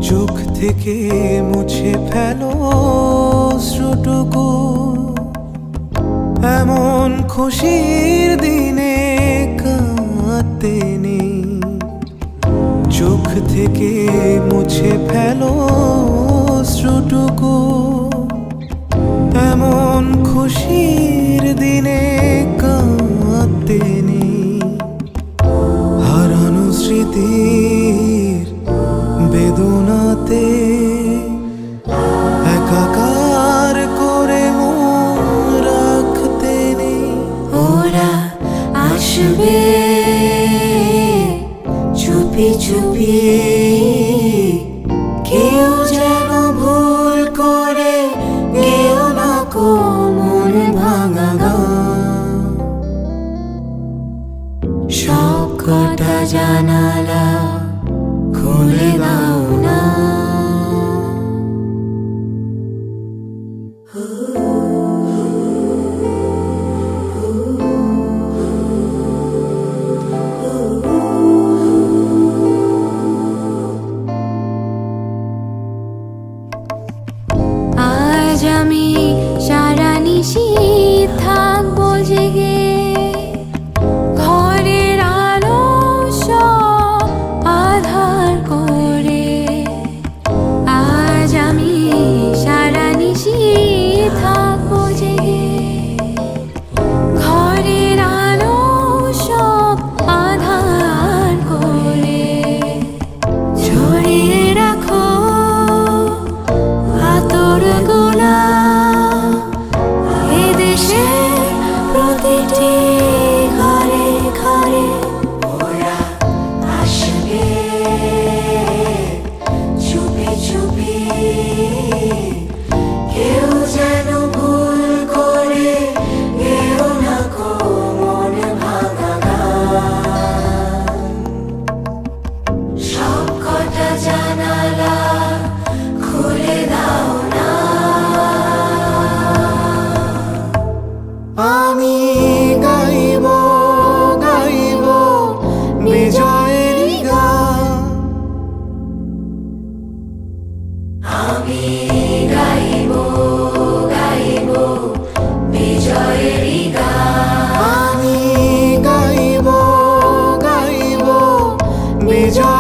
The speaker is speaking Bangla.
চোখ থেকে মুছে ফেলো অশ্রুটুকু, এমন খুশির দিনে কাঁদতে নেই। চোখ থেকে মুছে ফেলো অশ্রুটুকু, এমন খুশির দিনে কাঁদতে নেই। হারানো স্মৃতির বেদনাতে একাকার করে মন রাখতে নেই। ওরা আসবে চুপি চুপি, কেউ যেন ভুল করে গেও না কো মন ভাঙা গান। সব কটা জানালা খুলে দাও না। আজ আমি সারা নিশি থাকবো জেগে, ঘরের আলো সব আধার করে। আজ আমি সারা নিশি থাকবো জেগে, ঘরের আলো সব আধার করে। ছড়িয়ে রাখো আতর গোলা এদেশে প্রতিটি ঘরে ঘরে। ওরা আসবে চুপি চুপি, কেউ যেন ভুল করে গেও না কো মন ভাঙা গান। সব কটা জানালা খুলে দাও না। আমি গাইব গাইব বিজয়ের গান। আমি গাইব গাইব বিজয়ের গান। আমি গাইব গাইব বিজয়